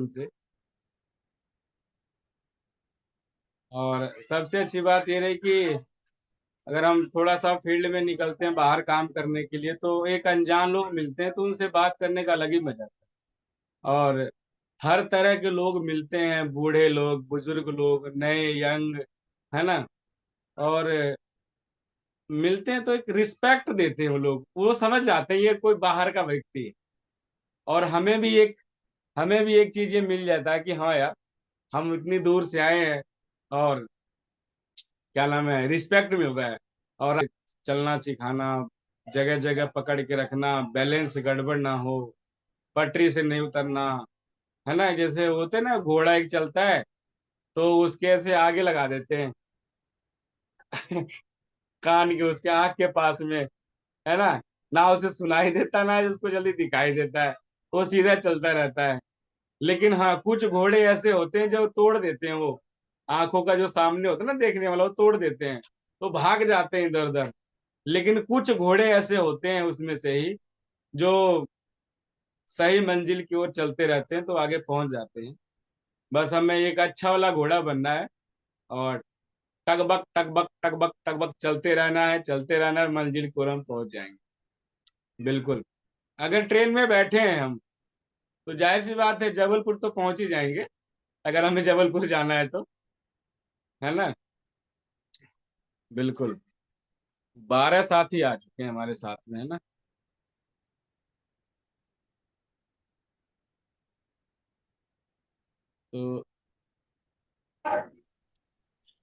उनसे। और सबसे अच्छी बात ये रही कि अगर हम थोड़ा सा फील्ड में निकलते हैं बाहर काम करने के लिए, तो एक अनजान लोग मिलते हैं, तो उनसे बात करने का अलग ही मजा आता है। और हर तरह के लोग मिलते हैं, बूढ़े लोग, बुजुर्ग लोग, नए, यंग, है ना। और मिलते हैं तो एक रिस्पेक्ट देते हैं वो लोग, वो समझ जाते हैं ये कोई बाहर का व्यक्ति है। और हमें भी एक चीज ये मिल जाता है कि हाँ यार, हम इतनी दूर से आए हैं, और क्या नाम है, रिस्पेक्ट मिल रहा है। और चलना सिखाना, जगह जगह पकड़ के रखना, बैलेंस गड़बड़ ना हो, पटरी से नहीं उतरना, है ना। जैसे होते हैं ना, घोड़ा एक चलता है तो उसके ऐसे आगे लगा देते हैं कान के, उसके आँख के पास में, है ना। ना उसे सुनाई देता, ना उसको जल्दी दिखाई देता है, वो सीधा चलता रहता है। लेकिन हाँ, कुछ घोड़े ऐसे होते हैं जो तोड़ देते हैं, वो आंखों का जो सामने होता है ना देखने वाला, वो तोड़ देते हैं, तो भाग जाते हैं इधर उधर। लेकिन कुछ घोड़े ऐसे होते हैं उसमें से ही, जो सही मंजिल की ओर चलते रहते हैं, तो आगे पहुंच जाते हैं। बस हमें एक अच्छा वाला घोड़ा बनना है, और टकबक टकबक टकबक टकबक चलते रहना है, चलते रहना है, मंजिल को हम पहुंच जाएंगे। बिल्कुल। अगर ट्रेन में बैठे हैं हम, तो जाहिर सी बात है जबलपुर तो पहुंच ही जाएंगे, अगर हमें जबलपुर जाना है तो, है ना। बिल्कुल। 12 साथी आ चुके हैं हमारे साथ में, है ना। तो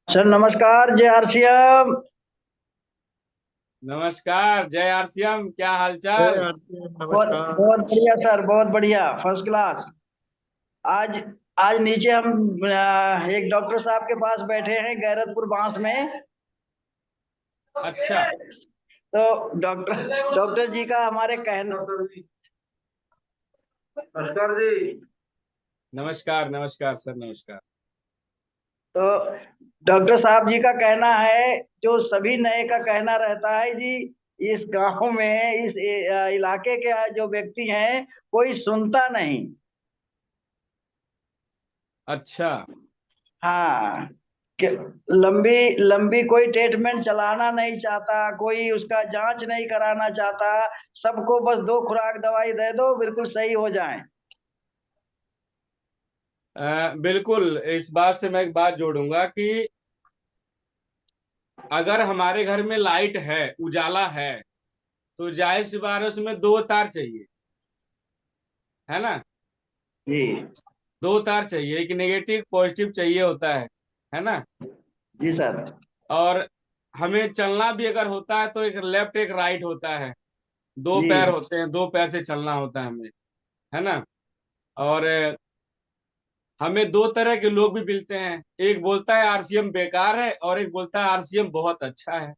सर नमस्कार, जय आरसीएम। नमस्कार, जय आरसीएम, क्या जय हालचाल। आरती, बहुत नमस्कार। बहुत बढ़िया सर, बहुत बढ़िया, फर्स्ट क्लास। आज आज नीचे हम एक डॉक्टर साहब के पास बैठे हैं गैरतपुर बांस में। अच्छा। तो डॉक्टर डॉक्टर जी का हमारे कहना। नमस्कार जी। नमस्कार नमस्कार सर, नमस्कार। तो डॉक्टर साहब जी का कहना है, जो सभी नए का कहना रहता है जी, इस गांव में, इस इलाके के जो व्यक्ति हैं, कोई सुनता नहीं। अच्छा। हाँ, कि लंबी लंबी कोई ट्रीटमेंट चलाना नहीं चाहता, कोई उसका जांच नहीं कराना चाहता। सबको बस दो खुराक दवाई दे दो, बिल्कुल सही हो जाए। बिल्कुल, इस बात से मैं एक बात जोड़ूंगा कि अगर हमारे घर में लाइट है, उजाला है, तो जाहिर सी बात है उसमें दो तार चाहिए, है ना। जी। दो तार चाहिए, एक नेगेटिव पॉजिटिव चाहिए होता है ना। जी सर। और हमें चलना भी अगर होता है तो एक लेफ्ट एक राइट होता है, दो पैर जी। होते हैं, दो पैर से चलना होता है हमें, है ना। और हमें दो तरह के लोग भी मिलते हैं, एक बोलता है आरसीएम बेकार है, और एक बोलता है आरसीएम बहुत अच्छा है,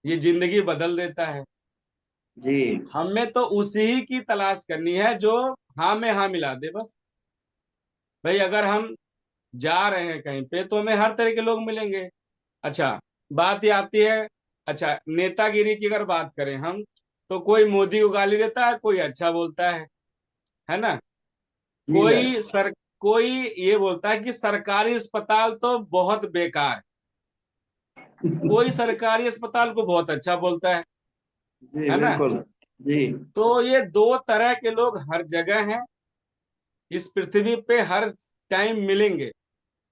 ये जिंदगी बदल देता है। जी। हमें तो उसी ही की तलाश करनी है जो हाँ में हाँ मिला दे बस। भाई अगर हम जा रहे हैं कहीं पे, तो हमें हर तरह के लोग मिलेंगे। अच्छा, बात ये आती है, अच्छा नेतागिरी की अगर बात करें हम, तो कोई मोदी को गाली देता है, कोई अच्छा बोलता है ना। जी सर। कोई सर कोई ये बोलता है कि सरकारी अस्पताल तो बहुत बेकार, कोई सरकारी अस्पताल को बहुत अच्छा बोलता जी है ना। बिल्कुल। जी। तो ये दो तरह के लोग हर जगह हैं, इस पृथ्वी पे हर टाइम मिलेंगे।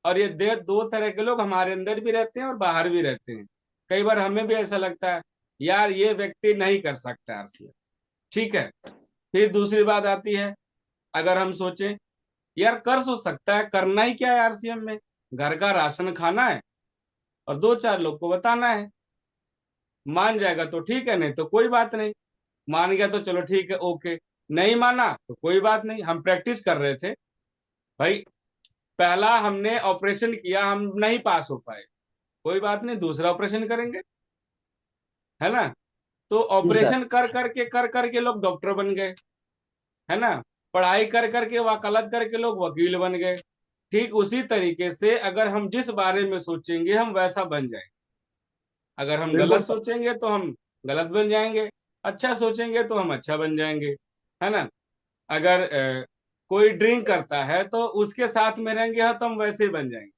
और ये दो तरह के लोग हमारे अंदर भी रहते हैं और बाहर भी रहते हैं। कई बार हमें भी ऐसा लगता है, यार ये व्यक्ति नहीं कर सकता आरसीएम, ठीक है। फिर दूसरी बात आती है, अगर हम सोचें, यार कर सकता है, करना ही क्या है आरसीएम में, घर का राशन खाना है और दो चार लोग को बताना है। मान जाएगा तो ठीक है, नहीं तो कोई बात नहीं। मान गया तो चलो ठीक है, ओके। नहीं माना तो कोई बात नहीं, हम प्रैक्टिस कर रहे थे भाई। पहला हमने ऑपरेशन किया, हम नहीं पास हो पाए, कोई बात नहीं, दूसरा ऑपरेशन करेंगे, है ना। तो जी सर। ऑपरेशन कर करके लोग डॉक्टर बन गए, है ना। पढ़ाई कर करके, वकालत करके लोग वकील बन गए। ठीक उसी तरीके से अगर हम जिस बारे में सोचेंगे हम वैसा बन जाएंगे। अगर हम गलत बिल्कुल। सोचेंगे तो हम गलत बन जाएंगे, अच्छा सोचेंगे तो हम अच्छा बन जाएंगे, है ना। अगर कोई ड्रिंक करता है तो उसके साथ में रहेंगे हाँ तो हम वैसे ही बन जाएंगे,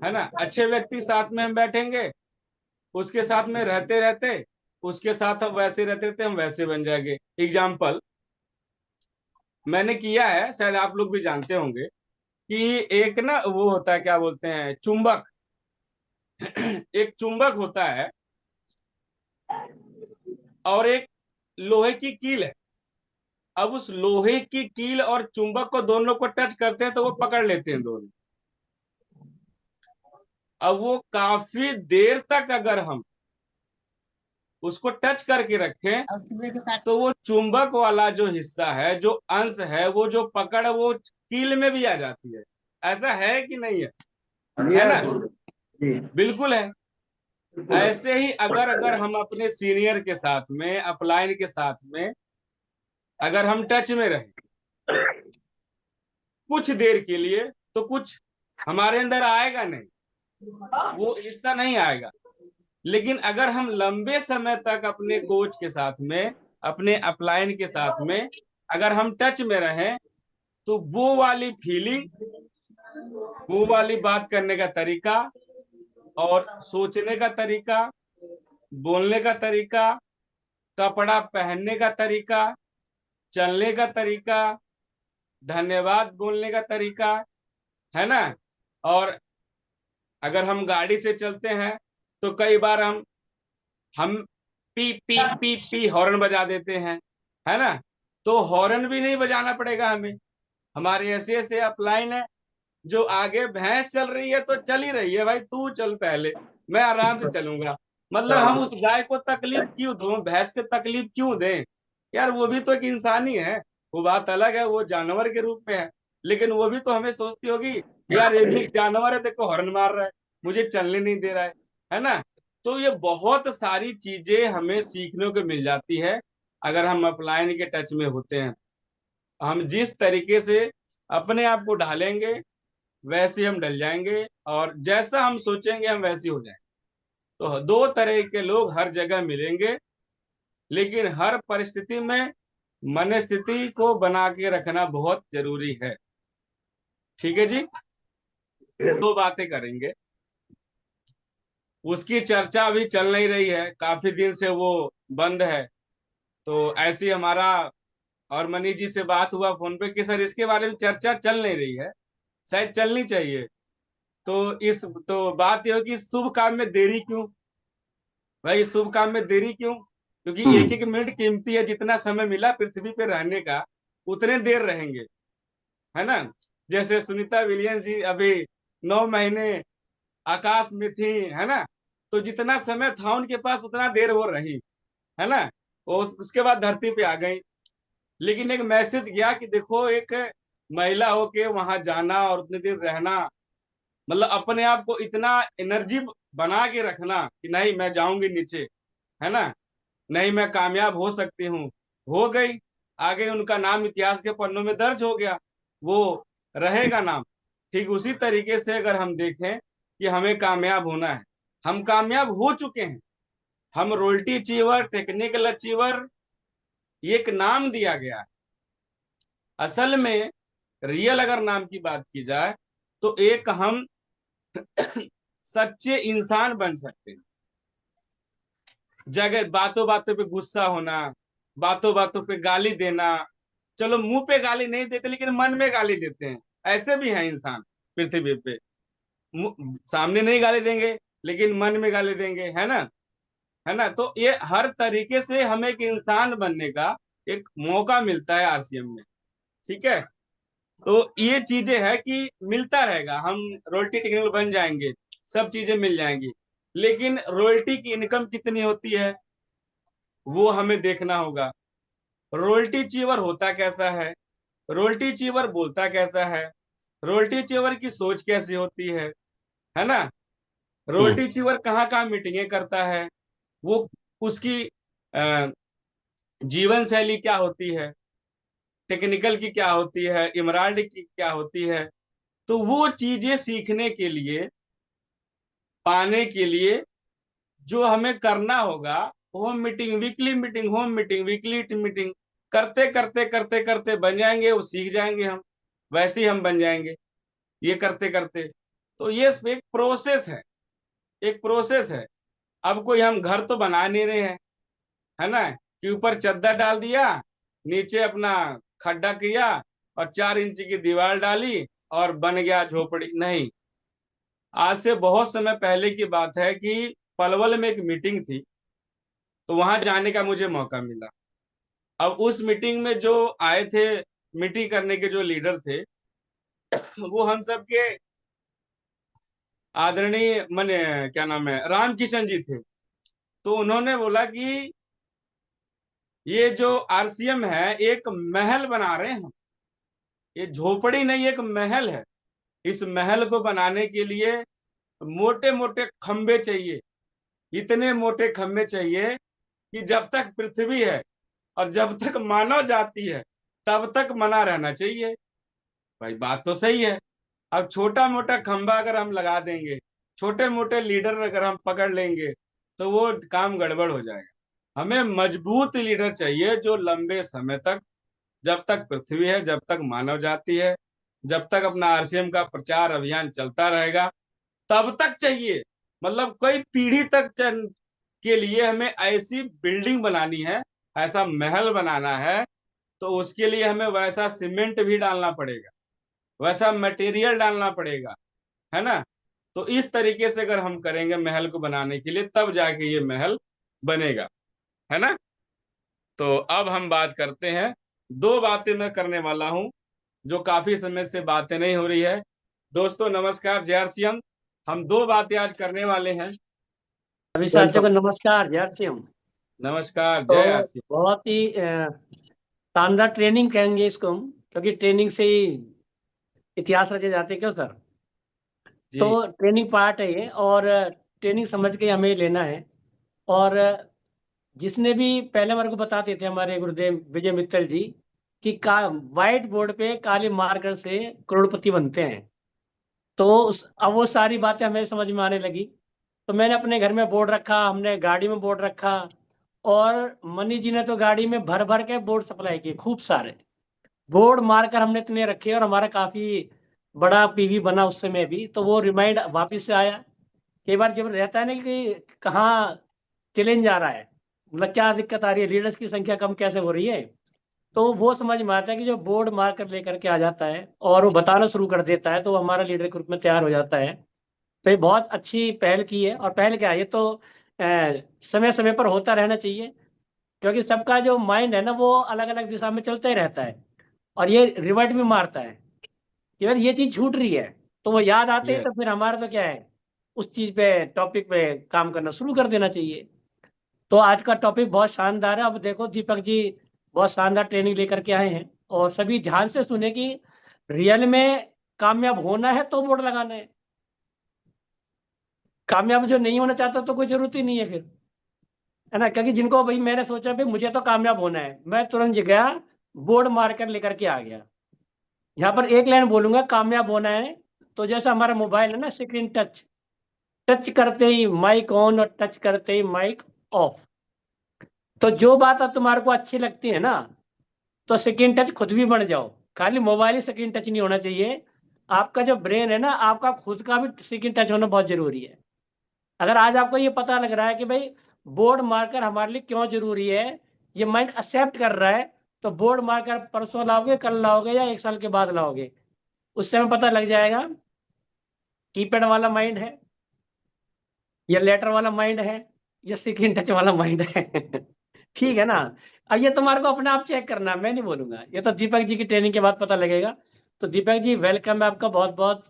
है ना। अच्छे व्यक्ति साथ में हम बैठेंगे, उसके साथ में रहते रहते उसके साथ हम वैसे रहते रहते हम वैसे बन जाएंगे। एग्जाम्पल मैंने किया है, शायद आप लोग भी जानते होंगे कि एक ना वो होता है, क्या बोलते हैं, चुंबक। एक चुंबक होता है और एक लोहे की कील है। अब उस लोहे की कील और चुंबक को दोनों को टच करते हैं तो वो पकड़ लेते हैं दोनों। अब वो काफी देर तक अगर हम उसको टच करके रखें तो वो चुंबक वाला जो हिस्सा है, जो अंश है, वो जो पकड़ वो कील में भी आ जाती है। ऐसा है कि नहीं है ना। जी बिल्कुल है। ऐसे ही अगर अगर हम अपने सीनियर के साथ में, अपलाइन के साथ में अगर हम टच में रहे कुछ देर के लिए, तो कुछ हमारे अंदर आएगा नहीं, वो हिस्सा नहीं आएगा। लेकिन अगर हम लंबे समय तक अपने कोच के साथ में, अपने अपलाइन के साथ में अगर हम टच में रहें, तो वो वाली फीलिंग, वो वाली बात करने का तरीका और सोचने का तरीका, बोलने का तरीका, कपड़ा पहनने का तरीका, चलने का तरीका, धन्यवाद बोलने का तरीका, है ना। और अगर हम गाड़ी से चलते हैं तो कई बार हम P P P P horn बजा देते हैं, है ना। तो हॉर्न भी नहीं बजाना पड़ेगा हमें। हमारे ऐसे ऐसे अपलाइन है, जो आगे भैंस चल रही है तो चल ही रही है, भाई तू चल पहले, मैं आराम से चलूंगा। मतलब हम उस गाय को तकलीफ क्यों दूं, भैंस को तकलीफ क्यों दें। यार वो भी तो एक इंसान ही है। वो बात अलग है, वो जानवर के रूप में है, लेकिन वो भी तो हमें सोचती होगी, यार ये भी जानवर है, देखो हॉर्न मार रहा है, मुझे चलने नहीं दे रहा है ना। तो ये बहुत सारी चीजें हमें सीखने को मिल जाती है अगर हम अपलाइन के टच में होते हैं। हम जिस तरीके से अपने आप को ढालेंगे वैसे हम ढल जाएंगे, और जैसा हम सोचेंगे हम वैसे हो जाएंगे। तो दो तरह के लोग हर जगह मिलेंगे, लेकिन हर परिस्थिति में मन स्थिति को बना के रखना बहुत जरूरी है। ठीक है जी। दो बातें करेंगे, उसकी चर्चा अभी चल नहीं रही है, काफी दिन से वो बंद है। तो ऐसी हमारा और मनीष जी से बात हुआ फोन पे कि सर इसके बारे में चर्चा चल नहीं रही है, शायद चलनी चाहिए। तो इस तो बात यह हो कि शुभ काम में देरी क्यों। भाई शुभ काम में देरी क्यों, क्योंकि एक एक मिनट कीमती है। जितना समय मिला पृथ्वी पे रहने का उतने देर रहेंगे, है ना। जैसे सुनीता विलियम्स जी अभी 9 महीने आकाश में थी, है ना। तो जितना समय था उनके पास उतना देर वो रही, है ना। वो उसके बाद धरती पे आ गई। लेकिन एक मैसेज गया कि देखो एक महिला होके वहां जाना और उतने देर रहना, मतलब अपने आप को इतना एनर्जी बना के रखना कि नहीं मैं जाऊंगी नीचे, है ना, नहीं मैं कामयाब हो सकती हूँ। हो गई, आगे उनका नाम इतिहास के पन्नों में दर्ज हो गया, वो रहेगा नाम। ठीक उसी तरीके से अगर हम देखें कि हमें कामयाब होना है, हम कामयाब हो चुके हैं। हम रोल्टी अचीवर, टेक्निकल अचीवर, ये एक नाम दिया गया है। असल में रियल अगर नाम की बात की जाए तो एक हम सच्चे इंसान बन सकते हैं। जगह बातों बातों पे गुस्सा होना, बातों बातों पे गाली देना, चलो मुंह पे गाली नहीं देते लेकिन मन में गाली देते हैं, ऐसे भी हैं इंसान पृथ्वी पे। सामने नहीं गाली देंगे लेकिन मन में गाली देंगे, है ना। है ना। तो ये हर तरीके से हमें एक इंसान बनने का एक मौका मिलता है आरसीएम में। ठीक है। तो ये चीजें है कि मिलता रहेगा, हम रॉयल्टी टेक्निकल बन जाएंगे, सब चीजें मिल जाएंगी। लेकिन रॉयल्टी की इनकम कितनी होती है वो हमें देखना होगा। रॉयल्टी चीवर होता कैसा है, रॉयल्टी चीवर बोलता कैसा है, रॉयल्टी चीवर की सोच कैसी होती है ना। रॉयल्टी चीवर कहाँ कहाँ मीटिंगें करता है, वो उसकी अ, जीवन शैली क्या होती है, टेक्निकल की क्या होती है, इमराल्ड की क्या होती है। तो वो चीजें सीखने के लिए, पाने के लिए जो हमें करना होगा, home meeting, weekly meeting, home meeting, weekly meeting, करते करते करते करते बन जाएंगे, वो सीख जाएंगे, हम वैसे ही हम बन जाएंगे ये करते करते। तो ये एक प्रोसेस है, एक प्रोसेस है। अब कोई हम घर तो बना नहीं रहे हैं, है ना, कि ऊपर चद्दर डाल दिया, नीचे अपना खड्डा किया और 4 इंची की दीवार डाली और बन गया झोपड़ी। नहीं, आज से बहुत समय पहले की बात है कि पलवल में एक मीटिंग थी, तो वहां जाने का मुझे मौका मिला। अब उस मीटिंग में जो आए थे, मीटिंग करने के जो लीडर थे, वो हम सब के आदरणीय मने क्या नाम है, रामकिशन जी थे। तो उन्होंने बोला कि ये जो आरसीएम है एक महल बना रहे हैं, ये झोपड़ी नहीं एक महल है। इस महल को बनाने के लिए मोटे मोटे खंबे चाहिए, इतने मोटे खंबे चाहिए कि जब तक पृथ्वी है और जब तक मानव जाति है तब तक मना रहना चाहिए। भाई बात तो सही है। अब छोटा मोटा खंबा अगर हम लगा देंगे, छोटे मोटे लीडर अगर हम पकड़ लेंगे, तो वो काम गड़बड़ हो जाएगा। हमें मजबूत लीडर चाहिए जो लंबे समय तक, जब तक पृथ्वी है, जब तक मानव जाति है, जब तक अपना आरसीएम का प्रचार अभियान चलता रहेगा तब तक चाहिए। मतलब कई पीढ़ी तक के लिए हमें ऐसी बिल्डिंग बनानी है, ऐसा महल बनाना है, तो उसके लिए हमें वैसा सीमेंट भी डालना पड़ेगा, वैसा मटेरियल डालना पड़ेगा, है ना। तो इस तरीके से अगर हम करेंगे महल को बनाने के लिए, तब जाके ये महल बनेगा, है ना। तो अब हम बात करते हैं, दो बातें मैं करने वाला हूं जो काफी समय से बातें नहीं हो रही है। दोस्तों नमस्कार, जय आर सी एम। हम दो बातें आज करने वाले हैं। सभी साथियों को नमस्कार, जय श्री राम। नमस्कार, तो जय आर सी एम। बहुत ही शानदार ट्रेनिंग कहेंगे इसको हम, क्योंकि ट्रेनिंग से ही इतिहास रचे जाते हैं, क्यों सर। तो जी ट्रेनिंग पार्ट है ये, और ट्रेनिंग समझ के हमें लेना है। और जिसने भी पहले हमारे को बताते थे हमारे गुरुदेव विजय मित्तल जी कि व्हाइट बोर्ड पे काले मार्कर से करोड़पति बनते हैं। तो अब वो सारी बातें हमें समझ में आने लगी। तो मैंने अपने घर में बोर्ड रखा, हमने गाड़ी में बोर्ड रखा, और मनी जी ने तो गाड़ी में भर भर के बोर्ड सप्लाई किए, खूब सारे बोर्ड मारकर हमने इतने रखे, और हमारा काफी बड़ा पीवी बना उस समय भी। तो वो रिमाइंड वापस से आया। कई बार जब रहता है ना कि कहाँ चैलेंज आ रहा है, मतलब क्या दिक्कत आ रही है, लीडर्स की संख्या कम कैसे हो रही है, तो वो समझ में आता है कि जो बोर्ड मार्कर लेकर के आ जाता है और वो बताना शुरू कर देता है, तो हमारा लीडर ग्रुप में तैयार हो जाता है। तो ये बहुत अच्छी पहल की है। और पहल क्या है, ये तो समय समय पर होता रहना चाहिए, क्योंकि सबका जो माइंड है ना वो अलग अलग दिशा में चलता ही रहता है, और ये रिवर्ट भी मारता है कि यार ये चीज छूट रही है। तो वो याद आते ही यस। तो फिर हमारा तो क्या है, उस चीज पे टॉपिक पे काम करना शुरू कर देना चाहिए। तो आज का टॉपिक बहुत शानदार है। अब देखो दीपक जी बहुत शानदार ट्रेनिंग लेकर के आए हैं, और सभी ध्यान से सुने कि रियल में कामयाब होना है तो बोर्ड लगाना है। कामयाब जो नहीं होना चाहता तो कोई जरूरत ही नहीं है फिर, है ना। क्योंकि जिनको भाई मैंने सोचा भाई मुझे तो कामयाब होना है, मैं तुरंत गया बोर्ड मारकर लेकर के आ गया। यहाँ पर एक लाइन बोलूंगा, कामयाब होना है तो जैसा हमारा मोबाइल है ना, स्क्रीन टच, टच करते ही माइक ऑन और टच करते ही माइक ऑफ। तो जो बात अब तुम्हारे को अच्छी लगती है ना, तो स्क्रीन टच खुद भी बन जाओ। खाली मोबाइल ही स्क्रीन टच नहीं होना चाहिए, आपका जो ब्रेन है ना, आपका खुद का भी स्क्रीन टच होना बहुत जरूरी है। अगर आज आपको ये पता लग रहा है कि भाई बोर्ड मार्कर हमारे लिए क्यों जरूरी है, ये माइंड एक्सेप्ट कर रहा है, तो बोर्ड मार्कर परसों लाओगे, कल लाओगे, या 1 साल के बाद लाओगे, उस समय पता लग जाएगा कीपैड वाला माइंड है, या लेटर वाला माइंड है, या स्क्रीन टच वाला माइंड है। ठीक है ना। अब ये तुम्हारे को अपने आप चेक करना है, मैं नहीं बोलूंगा, ये तो दीपक जी की ट्रेनिंग के बाद पता लगेगा। तो दीपक जी वेलकम है, आपका बहुत बहुत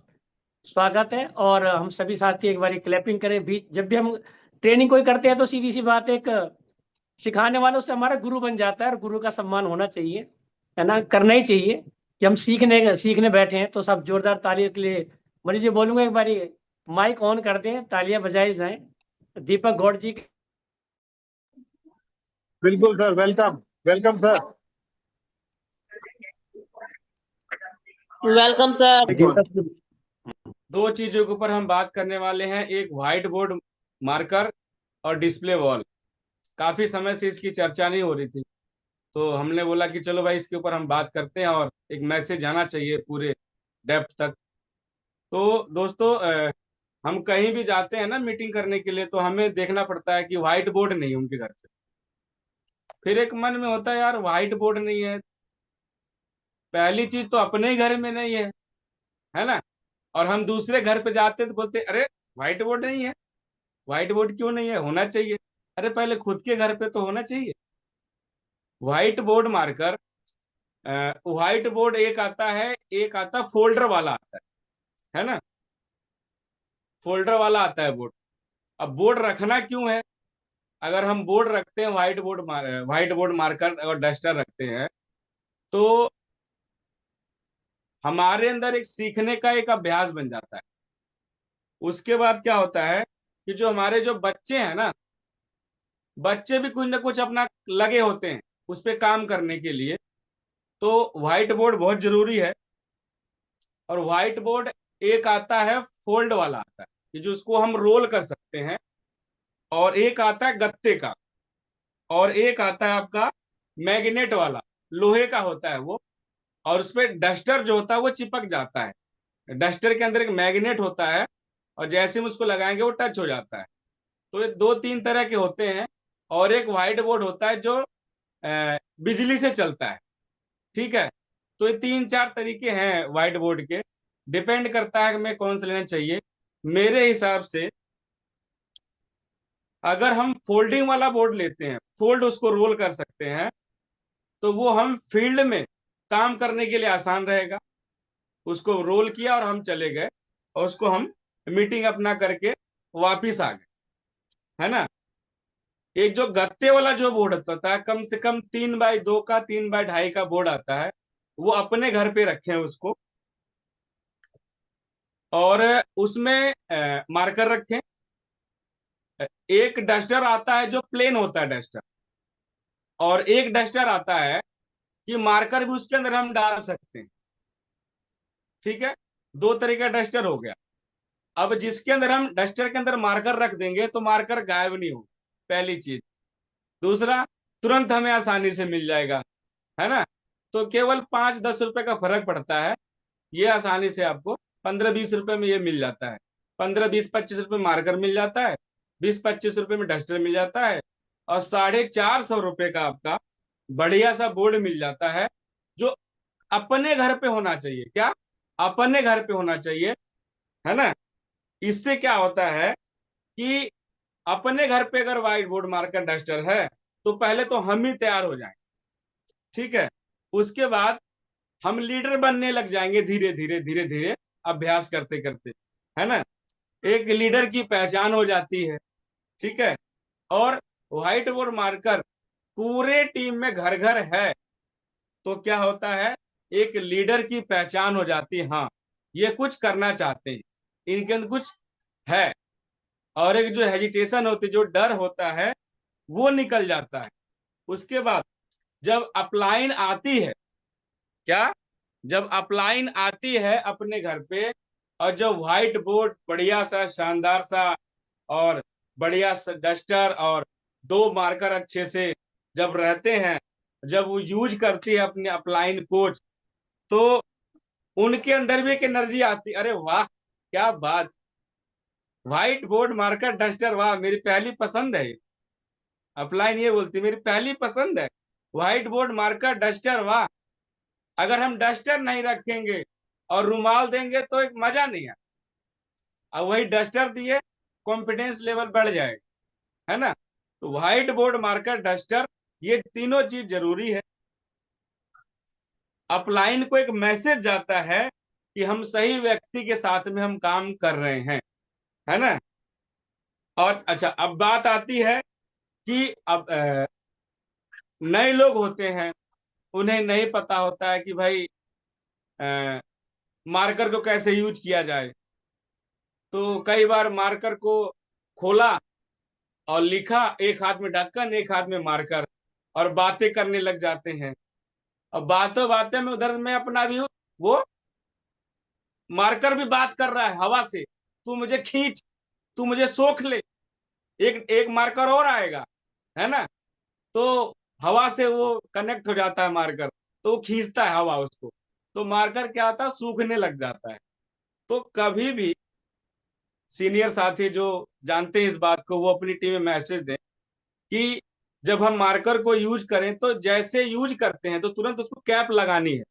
स्वागत है। और हम सभी साथी एक बार क्लैपिंग करें भी। जब भी हम ट्रेनिंग कोई करते हैं तो सीधी सी बात, एक सिखाने वालों से हमारा गुरु बन जाता है, और गुरु का सम्मान होना चाहिए, है ना, करना ही चाहिए। कि हम सीखने सीखने बैठे हैं, तो सब जोरदार तालियों के लिए मनीष जी बोलूंगा, एक बारी माइक ऑन कर दें, तालियां बजाई जाएं दीपक गौड़ जी। बिल्कुल sir, welcome welcome sir. Welcome sir. बिल्कुल। दो चीजों के ऊपर हम बात करने वाले हैं, एक व्हाइट बोर्ड मार्कर और डिस्प्ले वॉल। काफी समय से इसकी चर्चा नहीं हो रही थी, तो हमने बोला कि चलो भाई इसके ऊपर हम बात करते हैं और एक मैसेज आना चाहिए पूरे डेप्थ तक। तो दोस्तों हम कहीं भी जाते हैं ना मीटिंग करने के लिए, तो हमें देखना पड़ता है कि व्हाइट बोर्ड नहीं है उनके घर पे। फिर एक मन में होता है यार व्हाइट बोर्ड नहीं है, पहली चीज तो अपने ही घर में नहीं है ना। और हम दूसरे घर पे जाते हैं तो बोलते हैं, अरे व्हाइट बोर्ड नहीं है, व्हाइट बोर्ड क्यों नहीं है, होना चाहिए। अरे पहले खुद के घर पे तो होना चाहिए। White board marker, white board एक आता है, एक आता फोल्डर वाला आता है ना। फोल्डर वाला आता है बोर्ड। अब बोर्ड रखना क्यों है? अगर हम बोर्ड रखते हैं, व्हाइट बोर्ड मार्कर और डस्टर रखते हैं, तो हमारे अंदर एक सीखने का एक अभ्यास बन जाता है। उसके बाद क्या होता है कि जो हमारे जो बच्चे हैं ना, बच्चे भी कुछ ना कुछ अपना लगे होते हैं उस पे काम करने के लिए। तो व्हाइट बोर्ड बहुत जरूरी है। और व्हाइट बोर्ड एक आता है फोल्ड वाला आता है कि जो उसको हम रोल कर सकते हैं, और एक आता है गत्ते का, और एक आता है आपका मैग्नेट वाला, लोहे का होता है वो। और उसपे डस्टर जो होता है वो चिपक जाता है। डस्टर के अंदर एक मैग्नेट होता है, और जैसे हम उसको लगाएंगे वो टच हो जाता है। तो ये दो तीन तरह के होते हैं। और एक व्हाइट बोर्ड होता है जो बिजली से चलता है। ठीक है। तो ये तीन चार तरीके हैं व्हाइट बोर्ड के। डिपेंड करता है कि मैं कौन सा लेना चाहिए। मेरे हिसाब से अगर हम फोल्डिंग वाला बोर्ड लेते हैं, फोल्ड उसको रोल कर सकते हैं, तो वो हम फील्ड में काम करने के लिए आसान रहेगा। उसको रोल किया और हम चले गए, और उसको हम मीटिंग अपना करके वापिस आ गए, है ना। एक जो गत्ते वाला जो बोर्ड होता है, कम से कम 3x2 का, 3x2.5 का बोर्ड आता है, वो अपने घर पे रखें उसको। और उसमें मार्कर रखें। एक डस्टर आता है जो प्लेन होता है डस्टर, और एक डस्टर आता है कि मार्कर भी उसके अंदर हम डाल सकते हैं। ठीक है। दो तरह का डस्टर हो गया। अब जिसके अंदर हम डस्टर के अंदर मार्कर रख देंगे तो मार्कर गायब नहीं होगा, पहली चीज। दूसरा, तुरंत हमें आसानी से मिल जाएगा, है ना। तो केवल 5-10 रुपए का फर्क पड़ता है। ये आसानी से आपको 15-20 रुपए में ये मिल जाता है। 15-20-25 रुपए मार्कर मिल जाता है, 20-25 रुपए में डस्टर मिल जाता है, और 450 रुपए का आपका बढ़िया सा बोर्ड मिल जाता है, जो अपने घर पे होना चाहिए। क्या? अपने घर पे होना चाहिए, है ना। इससे क्या होता है कि अपने घर पे अगर व्हाइट बोर्ड मार्कर डस्टर है, तो पहले तो हम ही तैयार हो जाएंगे। ठीक है। उसके बाद हम लीडर बनने लग जाएंगे, धीरे धीरे धीरे धीरे अभ्यास करते करते, है ना। एक लीडर की पहचान हो जाती है। ठीक है। और व्हाइट बोर्ड मार्कर पूरे टीम में घर घर है, तो क्या होता है, एक लीडर की पहचान हो जाती है। हाँ, ये कुछ करना चाहते हैं, इनके अंदर कुछ है। और एक जो हेजिटेशन होती है, जो डर होता है, वो निकल जाता है। उसके बाद जब अपलाइन आती है, क्या, जब अपलाइन आती है अपने घर पे, और जब व्हाइट बोर्ड बढ़िया सा शानदार सा, और बढ़िया सा डस्टर और दो मार्कर अच्छे से जब रहते हैं, जब वो यूज करती है अपने अपलाइन कोच, तो उनके अंदर भी एक एनर्जी आती। अरे वाह, क्या बात। व्हाइट बोर्ड मार्कर डस्टर, वाह, मेरी पहली पसंद है। अपलाइन ये बोलती मेरी पहली पसंद है, व्हाइट बोर्ड मार्कर डस्टर, वाह। अगर हम डस्टर नहीं रखेंगे और रुमाल देंगे तो एक मजा नहीं है। अब वही डस्टर दिए, कॉन्फिडेंस लेवल बढ़ जाएगा, है ना। तो व्हाइट बोर्ड मार्कर डस्टर, ये तीनों चीज जरूरी है। अपलाइन को एक मैसेज जाता है कि हम सही व्यक्ति के साथ में हम काम कर रहे हैं, है ना। और अच्छा, अब बात आती है कि अब नए लोग होते हैं, उन्हें नहीं पता होता है कि भाई मार्कर को कैसे यूज किया जाए। तो कई बार मार्कर को खोला और लिखा, एक हाथ में ढक्कन एक हाथ में मार्कर, और बातें करने लग जाते हैं। और बातों बातें में उधर में अपना भी वो मार्कर भी बात कर रहा है हवा से, तू मुझे खींच, तू मुझे सोख ले, एक एक मार्कर और आएगा, है ना। तो हवा से वो कनेक्ट हो जाता है मार्कर, तो वो खींचता है हवा उसको, तो मार्कर क्या होता है, सूखने लग जाता है। तो कभी भी सीनियर साथी जो जानते हैं इस बात को, वो अपनी टीम में मैसेज दें कि जब हम मार्कर को यूज करें तो जैसे यूज करते हैं तो तुरंत उसको कैप लगानी है,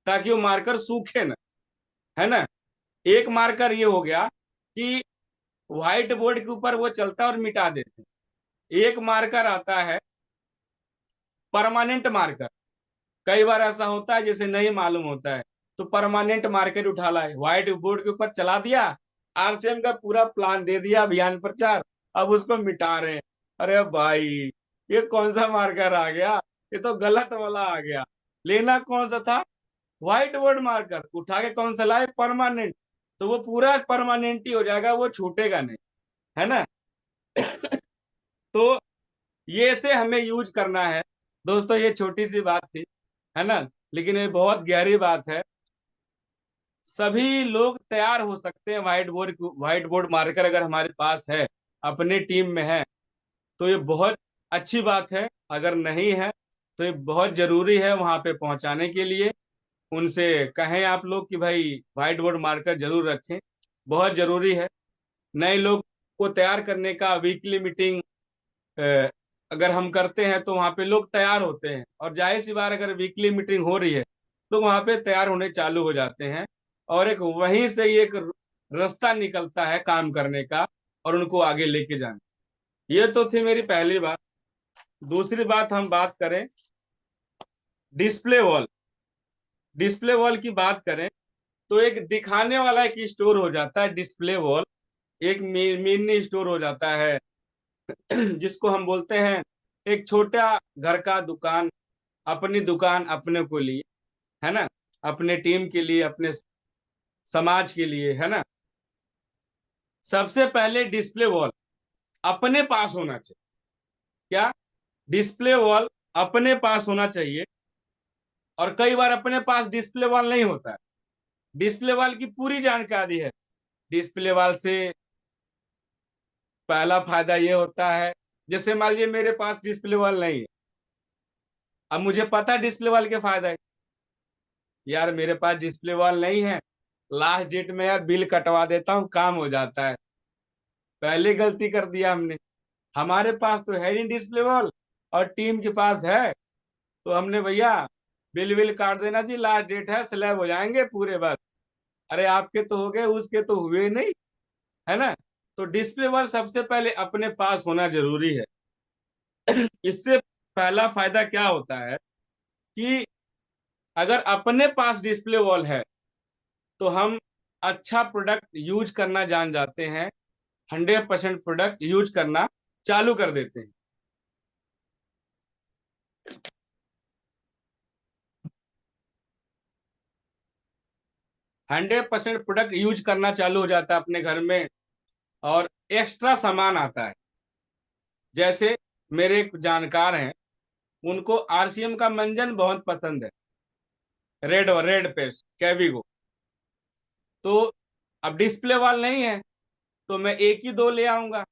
ताकि वो मार्कर सूखे ना, है ना। एक मार्कर ये हो गया कि व्हाइट बोर्ड के ऊपर वो चलता है और मिटा देते हैं। एक मार्कर आता है परमानेंट मार्कर। कई बार ऐसा होता है जैसे नहीं मालूम होता है, तो परमानेंट मार्कर उठा लाए, व्हाइट बोर्ड के ऊपर चला दिया, आरसीएम का पूरा प्लान दे दिया, अभियान प्रचार, अब उसको मिटा रहे हैं। अरे भाई, ये कौन सा मार्कर आ गया, ये तो गलत वाला आ गया। लेना कौन सा था, व्हाइट बोर्ड मार्कर, उठा के कौन सा लाए, परमानेंट। तो वो पूरा परमानेंट ही हो जाएगा, वो छूटेगा नहीं, है ना। तो ये से हमें यूज करना है। दोस्तों, ये छोटी सी बात थी, है ना, लेकिन ये बहुत गहरी बात है। सभी लोग तैयार हो सकते हैं, व्हाइट बोर्ड मार्कर अगर हमारे पास है, अपने टीम में है, तो ये बहुत अच्छी बात है। अगर नहीं है तो ये बहुत जरूरी है वहां पे पहुंचाने के लिए। उनसे कहें आप लोग कि भाई व्हाइट बोर्ड मार्कर जरूर रखें, बहुत जरूरी है। नए लोग को तैयार करने का वीकली मीटिंग अगर हम करते हैं तो वहाँ पे लोग तैयार होते हैं, और जाहिर सी बात, अगर वीकली मीटिंग हो रही है तो वहाँ पे तैयार होने चालू हो जाते हैं, और एक वहीं से ही एक रास्ता निकलता है काम करने का और उनको आगे लेके जाना। ये तो थी मेरी पहली बात। दूसरी बात हम बात करें डिस्प्ले वॉल। डिस्प्ले वॉल की बात करें तो एक दिखाने वाला एक स्टोर हो जाता है डिस्प्ले वॉल, एक मिनी स्टोर हो जाता है, जिसको हम बोलते हैं एक छोटा घर का दुकान, अपनी दुकान अपने को लिए, है ना, अपने टीम के लिए, अपने समाज के लिए, है ना। सबसे पहले डिस्प्ले वॉल अपने पास होना चाहिए। क्या, डिस्प्ले वॉल अपने पास होना चाहिए। और कई बार अपने पास डिस्प्ले वॉल नहीं होता है। डिस्प्ले वॉल की पूरी जानकारी है। डिस्प्ले वॉल से पहला फायदा ये होता है, जैसे मान लीजिए मेरे पास डिस्प्ले वॉल नहीं है, अब मुझे पता है डिस्प्ले वॉल के फायदा है। यार मेरे पास डिस्प्ले वॉल नहीं है, लास्ट डेट में यार बिल कटवा देता हूँ, काम हो जाता है। पहले गलती कर दिया हमने। हमारे पास तो है नहीं डिस्प्ले वॉल, और टीम के पास है, तो हमने भैया बिल विल काट देना जी, लास्ट डेट है, स्लैब हो जाएंगे पूरे बस। अरे आपके तो हो गए, उसके तो हुए नहीं, है ना। तो डिस्प्ले वॉल सबसे पहले अपने पास होना जरूरी है। इससे पहला फायदा क्या होता है कि अगर अपने पास डिस्प्ले वॉल है तो हम अच्छा प्रोडक्ट यूज करना जान जाते हैं, 100% प्रोडक्ट यूज करना चालू कर देते हैं। 100% प्रोडक्ट यूज करना चालू हो जाता है अपने घर में, और एक्स्ट्रा सामान आता है। जैसे मेरे एक जानकार हैं, उनको आरसीएम का मंजन बहुत पसंद है, रेड पेस्ट कैविगो। तो अब डिस्प्ले वॉल नहीं है तो मैं एक ही दो ले आऊंगा।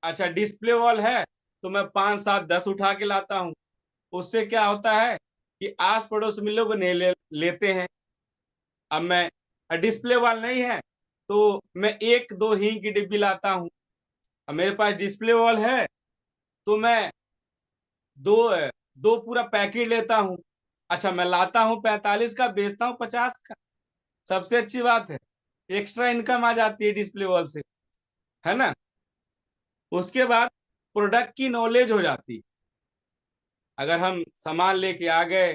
अच्छा, डिस्प्ले वॉल है तो मैं 5 7 10 उठा के लाता हूँ। उससे क्या होता है कि आस पड़ोस में लोग लेते हैं। अब मैं डिस्प्ले वॉल नहीं है तो मैं एक दो ही की डिब्बी लाता हूँ। अब मेरे पास डिस्प्ले वॉल है तो मैं दो दो पूरा पैकेट लेता हूँ। अच्छा, मैं लाता हूँ 45 का, बेचता हूँ 50 का। सबसे अच्छी बात है, एक्स्ट्रा इनकम आ जाती है डिस्प्ले वॉल से, है ना। उसके बाद प्रोडक्ट की नॉलेज हो जाती है। अगर हम सामान लेके आ गए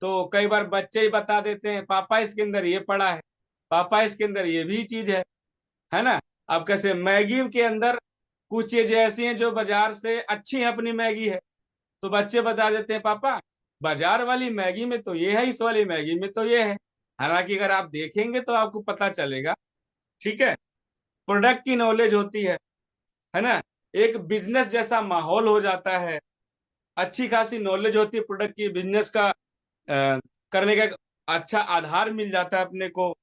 तो कई बार बच्चे ही बता देते हैं, पापा इसके अंदर ये पड़ा है, पापा इसके अंदर ये भी चीज है ना। अब कैसे मैगी के अंदर कुछ चीजें ऐसी हैं जो बाजार से अच्छी है, अपनी मैगी है, तो बच्चे बता देते हैं, पापा बाजार वाली मैगी में तो ये है, इस वाली मैगी में तो ये है। हालांकि अगर आप देखेंगे तो आपको पता चलेगा। ठीक है, प्रोडक्ट की नॉलेज होती है ना। एक बिजनेस जैसा माहौल हो जाता है, अच्छी खासी नॉलेज होती है प्रोडक्ट की, बिजनेस का करने का एक अच्छा आधार मिल जाता है अपने को।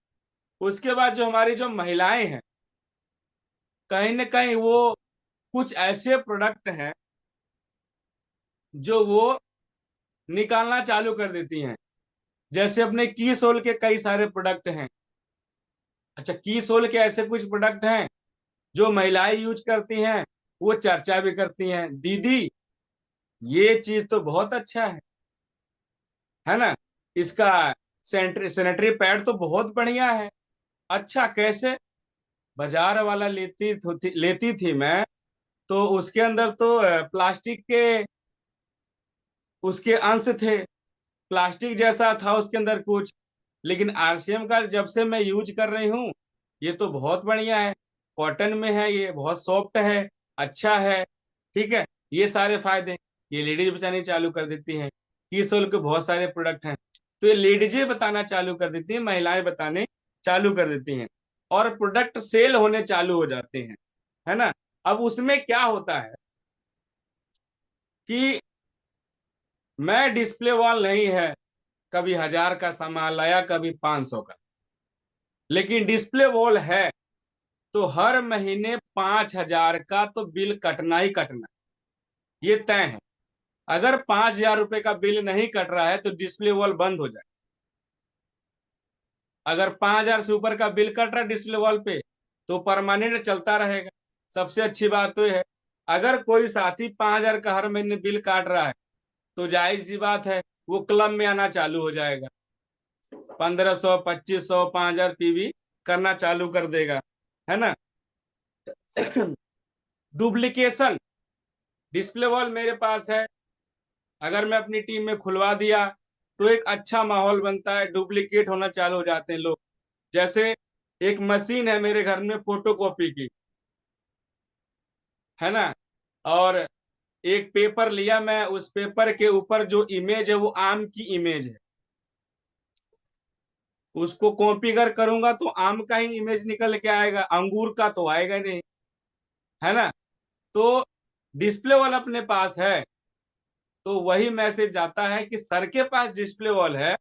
उसके बाद जो हमारी जो महिलाएं हैं, कहीं ना कहीं वो कुछ ऐसे प्रोडक्ट हैं जो वो निकालना चालू कर देती हैं। जैसे अपने की सोल के कई सारे प्रोडक्ट हैं। अच्छा, की सोल के ऐसे कुछ प्रोडक्ट हैं जो महिलाएं यूज करती हैं, वो चर्चा भी करती हैं, दीदी ये चीज तो बहुत अच्छा है ना, इसका सैनिटरी पैड तो बहुत बढ़िया है। अच्छा कैसे? बाजार वाला लेती थी मैं, तो उसके अंदर तो प्लास्टिक के उसके अंश थे, प्लास्टिक जैसा था उसके अंदर कुछ। लेकिन आरसीएम का जब से मैं यूज कर रही हूँ, ये तो बहुत बढ़िया है, कॉटन में है, ये बहुत सॉफ्ट है, अच्छा है। ठीक है, ये सारे फायदे ये लेडीज बतानी चालू कर देती हैं। कीसोल के बहुत सारे प्रोडक्ट हैं, तो ये लेडीजें बताना चालू कर देती हैं, महिलाएं बताने चालू कर देती हैं, और प्रोडक्ट सेल होने चालू हो जाते हैं, है ना। अब उसमें क्या होता है कि मैं डिस्प्ले वॉल नहीं है, कभी 1000 का सामान लाया, कभी 500 का, लेकिन डिस्प्ले वॉल है तो हर महीने 5000 का तो बिल कटना ही कटना, ये तय है। अगर 5000 रुपए का बिल नहीं कट रहा है तो डिस्प्ले वॉल बंद हो जाए। अगर 5000 से ऊपर का बिल कट रहा है डिस्प्ले वॉल पे, तो परमानेंट चलता रहेगा। सबसे अच्छी बात तो है, अगर कोई साथी 5000 का हर महीने बिल काट रहा है, तो जाहिर सी बात है वो क्लब में आना चालू हो जाएगा, 1500 2500 5000 पीवी करना चालू कर देगा, है ना। डुप्लीकेशन, डिस्प्ले वॉल मेरे पास है, अगर मैं अपनी टीम में खुलवा दिया तो एक अच्छा माहौल बनता है, डुप्लीकेट होना चालू हो जाते हैं लोग। जैसे एक मशीन है मेरे घर में फोटोकॉपी की, है ना, और एक पेपर लिया मैं, उस पेपर के ऊपर जो इमेज है वो आम की इमेज है, उसको कॉपी अगर करूंगा तो आम का ही इमेज निकल के आएगा, अंगूर का तो आएगा नहीं, है ना। तो डिस्प्ले वॉल अपने पास है तो वही मैसेज जाता है कि सर के पास डिस्प्ले वॉल है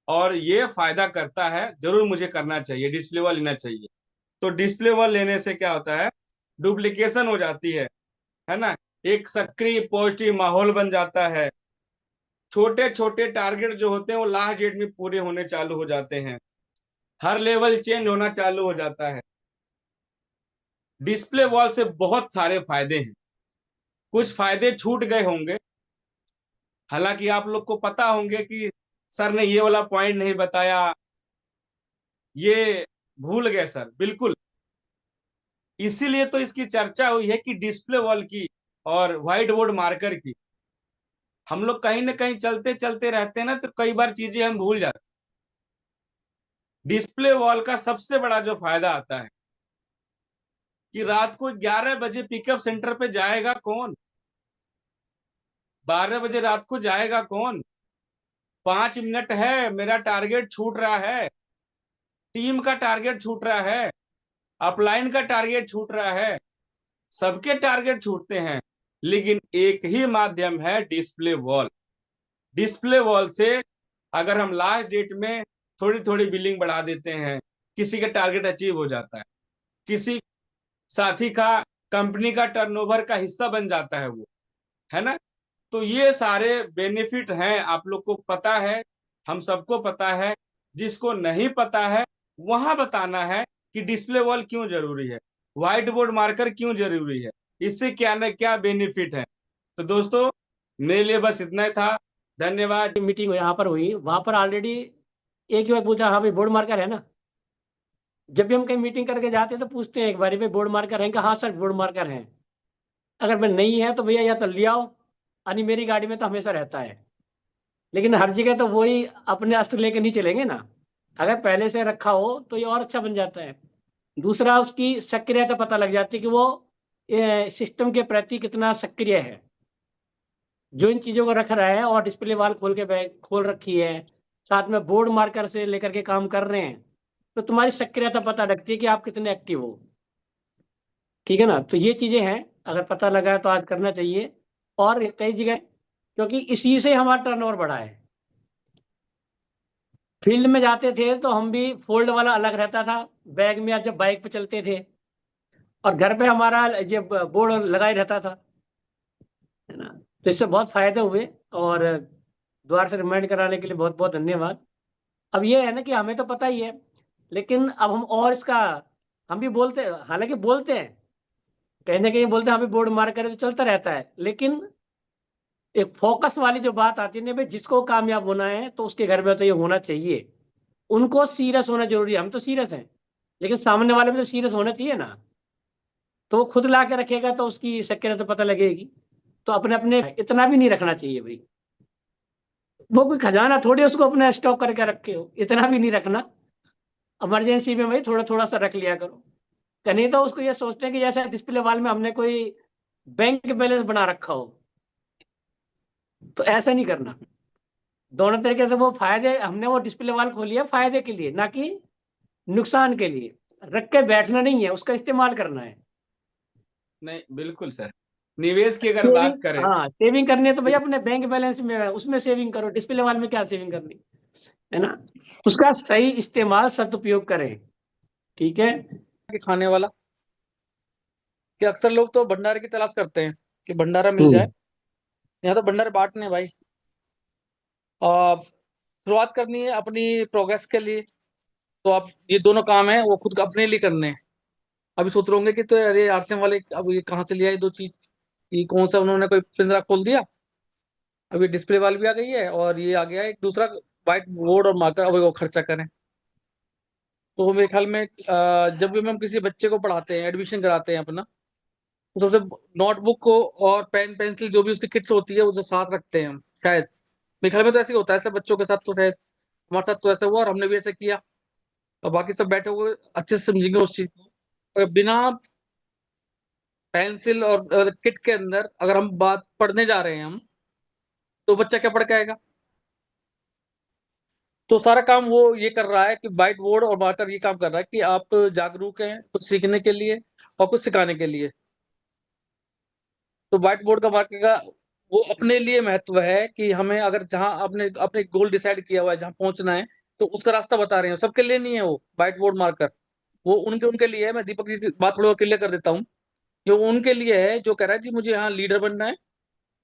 और ये फायदा करता है, जरूर मुझे करना चाहिए, डिस्प्ले वॉल लेना चाहिए। तो डिस्प्ले वॉल लेने से क्या होता है, डुप्लीकेशन हो जाती है ना, एक सक्रिय पॉजिटिव माहौल बन जाता है, छोटे छोटे टारगेट जो होते हैं वो लास्ट डेट में पूरे होने चालू हो जाते हैं, हर लेवल चेंज होना चालू हो जाता है। डिस्प्ले वॉल से बहुत सारे फायदे हैं, कुछ फायदे छूट गए होंगे, हालांकि आप लोग को पता होंगे कि सर ने ये वाला पॉइंट नहीं बताया, ये भूल गए सर, बिल्कुल। इसीलिए तो इसकी चर्चा हुई है कि डिस्प्ले वॉल की और व्हाइट बोर्ड मार्कर की। हम लोग कहीं ना कहीं चलते चलते रहते हैं ना, तो कई बार चीजें हम भूल जाते हैं। डिस्प्ले वॉल का सबसे बड़ा जो फायदा आता है कि रात को 11 बजे पिकअप सेंटर पे जाएगा कौन, 12 बजे रात को जाएगा कौन, 5 मिनट है, मेरा टारगेट छूट रहा है, टीम का टारगेट छूट रहा है, अपलाइन का टारगेट छूट रहा है, सबके टारगेट छूटते हैं, लेकिन एक ही माध्यम है, डिस्प्ले वॉल। डिस्प्ले वॉल से अगर हम लास्ट डेट में थोड़ी थोड़ी बिलिंग बढ़ा देते हैं, किसी का टारगेट अचीव हो जाता है, किसी साथी का कंपनी का टर्नओवर का हिस्सा बन जाता है वो, है ना। तो ये सारे बेनिफिट हैं, आप लोग को पता है, हम सबको पता है, जिसको नहीं पता है वहां बताना है कि डिस्प्ले वॉल क्यों जरूरी है, व्हाइट बोर्ड मार्कर क्यों जरूरी है, इससे क्या ना क्या बेनिफिट है। तो दोस्तों मेरे लिए बस इतना ही था, धन्यवाद। मीटिंग यहाँ पर हुई, वहां पर ऑलरेडी एक ही बार पूछा, हाँ भाई बोर्ड मार्कर है ना। जब भी हम कहीं मीटिंग करके जाते हैं तो पूछते हैं एक बार, भाई बोर्ड मार्कर है? हाँ सर बोर्ड मार्कर है। अगर मैं नहीं है तो भैया या तो ले आओ, यानी मेरी गाड़ी में तो हमेशा रहता है। लेकिन हर जगह तो वही अपने अस्त्र लेके नहीं चलेंगे ना, अगर पहले से रखा हो तो ये और अच्छा बन जाता है। दूसरा, उसकी सक्रियता पता लग जाती है कि वो सिस्टम के प्रति कितना सक्रिय है, जो इन चीज़ों को रख रहा है और डिस्प्ले वॉल खोल के बैग खोल रखी है, साथ में बोर्ड मार्कर से लेकर के काम कर रहे हैं, तो तुम्हारी सक्रियता पता लगती है कि आप कितने एक्टिव हो। ठीक है ना, तो ये चीज़ें हैं, अगर पता लगा है तो आज करना चाहिए। और कई जगह, क्योंकि इसी से हमारा टर्नओवर बढ़ा है। फील्ड में जाते थे तो हम भी फोल्ड वाला अलग रहता था बैग में, या जब बाइक पे चलते थे, और घर पे हमारा ये बोर्ड लगा ही रहता था, है ना। तो इससे बहुत फायदे हुए, और दोबारा से रिमाइंड कराने के लिए बहुत बहुत धन्यवाद। अब ये है ना कि हमें तो पता ही है, लेकिन अब हम और इसका हम भी बोलते हैं, हालांकि बोलते हैं, कहीं ना कहीं बोलते हैं हमें बोर्ड मार करे तो चलता रहता है, लेकिन एक फोकस वाली जो बात आती है ना भाई, जिसको कामयाब होना है तो उसके घर में तो ये होना चाहिए। उनको सीरियस होना जरूरी है, हम तो सीरियस हैं, लेकिन सामने वाले में तो सीरियस होना चाहिए ना। तो वो खुद ला के रखेगा तो उसकी शक्कर तो पता लगेगी। तो अपने अपने इतना भी नहीं रखना चाहिए भाई, वो कोई खजाना थोड़ी उसको अपना स्टॉक करके रखे हो, इतना भी नहीं रखना। इमरजेंसी में भाई थोड़ा थोड़ा सा रख लिया करो। नहीं तो उसको ये सोचते हैं कि जैसे डिस्प्ले वॉल में हमने कोई बैंक बैलेंस बना रखा हो, तो ऐसा नहीं करना। दोनों तरीके से वो फायदे, हमने वो डिस्प्ले वॉल खोली है फायदे के लिए, ना कि नुकसान के लिए। रख के बैठना नहीं है, उसका इस्तेमाल करना है। नहीं, बिल्कुल सर। निवेश की अगर सेविंग, बात करें, हाँ सेविंग करनी है तो भैया अपने बैंक बैलेंस में है, उसमें सेविंग करो। डिस्प्ले वॉल में क्या सेविंग करनी है ना। उसका सही इस्तेमाल, सदुपयोग करें। ठीक है। के खाने वाला, कि अक्सर लोग तो भंडारे की तलाश करते हैं कि भंडारा मिल हम्म। जाए। यहाँ तो भंडारे बांटने हैं भाई। शुरुआत करनी है अपनी प्रोग्रेस के लिए, तो आप ये दोनों काम है वो खुद अपने लिए करने हैं। अभी सोच रहे होंगे कि तो अरे आरसीएम वाले अब ये कहाँ से लिया ये दो चीज, ये कौन सा उन्होंने कोई पिंजरा खोल दिया। अभी डिस्प्ले वाल भी आ गई है और ये आ गया है एक दूसरा व्हाइट बोर्ड और मार्कर, अब वो खर्चा करें। तो मेरे ख्याल में जब भी हम किसी बच्चे को पढ़ाते हैं, एडमिशन कराते हैं अपना, तो सबसे नोटबुक को और पेन पेंसिल जो भी उसकी किट्स होती है उसे साथ रखते हैं हम शायद। मेरे ख्याल में तो ऐसे ही होता है सब बच्चों के साथ, तो शायद हमारे साथ तो ऐसा हुआ और हमने भी ऐसे किया। और बाकी सब बैठे हुए अच्छे से समझेंगे उस चीज को। और बिना पेंसिल और किट के अंदर अगर हम बात पढ़ने जा रहे हैं हम, तो बच्चा क्या पढ़ के आएगा। तो सारा काम वो ये कर रहा है कि व्हाइट बोर्ड और मार्कर ये काम कर रहा है कि आप जागरूक हैं कुछ सीखने के लिए और कुछ सिखाने के लिए। तो व्हाइट बोर्ड का मार्कर का वो अपने लिए महत्व है कि हमें अगर जहां आपने अपने गोल डिसाइड किया हुआ है जहां पहुंचना है, तो उसका रास्ता बता रहे हैं। सबके लिए नहीं है वो व्हाइट बोर्ड मार्कर, वो उनके उनके लिए है। मैं दीपक जी की बात थोड़ा क्लियर कर देता हूँ। जो उनके लिए है जो कह रहा है जी मुझे यहाँ लीडर बनना है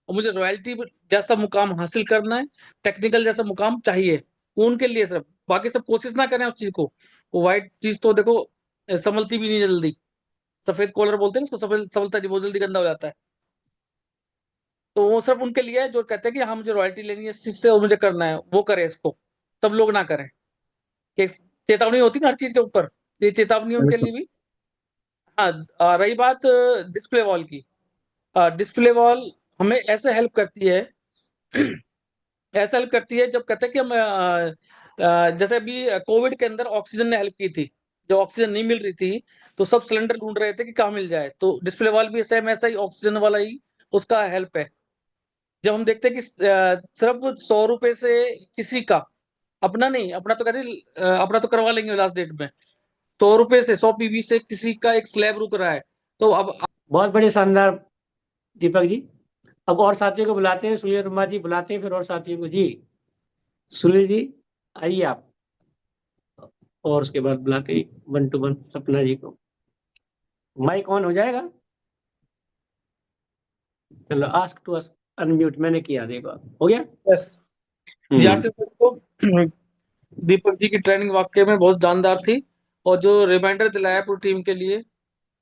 और मुझे रॉयल्टी जैसा मुकाम हासिल करना है, टेक्निकल जैसा मुकाम चाहिए, वो उनके लिए सब। बाकी सब कोशिश ना करें उस चीज को। वो व्हाइट चीज तो देखो संभलती भी नहीं जल्दी। सफेद कॉलर बोलते हैं ना, उसको संभलता नहीं, बहुत जल्दी गंदा हो जाता है। तो वो सब उनके लिए है जो कहते हैं कि हाँ मुझे रॉयल्टी लेनी है इस चीज से और मुझे करना है, वो करे इसको। सब लोग ना करें। एक चेतावनी होती है ना हर चीज के ऊपर, ये चेतावनी उनके लिए भी। हाँ, रही बात डिस्प्ले वॉल की। डिस्प्ले वॉल हमें ऐसे हेल्प करती है ऐसा हेल्प करती है जब कहते हैं कि हम जैसे अभी कोविड के अंदर ऑक्सीजन ने हेल्प की थी। जब ऑक्सीजन नहीं मिल रही थी तो सब सिलेंडर ढूंढ रहे थे कि कहाँ मिल जाए, तो डिस्प्ले वॉल भी सेम ऐसा ही ऑक्सीजन वाला ही उसका हेल्प है। जब हम देखते हैं कि सिर्फ 100 रुपए से किसी का, अपना नहीं, अपना तो कहते अपना तो करवा लेंगे लास्ट डेट में, 100 रुपए से 100 पीवी से किसी का एक स्लैब रुक रहा है। तो अब बहुत बड़े शानदार दीपक जी। अब और साथियों को बुलाते हैं, सुनील वर्मा जी बुलाते हैं, फिर और साथियों को जी। सुनील जी आइए आप, और उसके बाद बुलाते हैं 1 to 1 सपना जी को। माइक ऑन हो जाएगा। चलो, आस्क टू अनम्यूट मैंने किया, देखो हो गया। यस, यार को दीपक जी की ट्रेनिंग वाकई में बहुत जानदार थी, और जो रिमाइंडर दिलाया पूरी टीम के लिए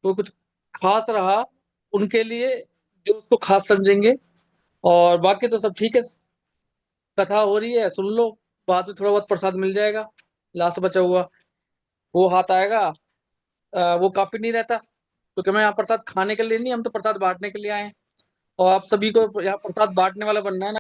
वो कुछ खास रहा उनके लिए, जो उसको खास समझेंगे। और बाकी तो सब ठीक है, कथा हो रही है सुन लो, बाद में थोड़ा बहुत प्रसाद मिल जाएगा लास्ट बचा हुआ, वो हाथ आएगा। वो काफी नहीं रहता क्योंकि मैं यहाँ प्रसाद खाने के लिए नहीं, हम तो प्रसाद बांटने के लिए आए हैं। और आप सभी को यहाँ प्रसाद बांटने वाला बनना है ना।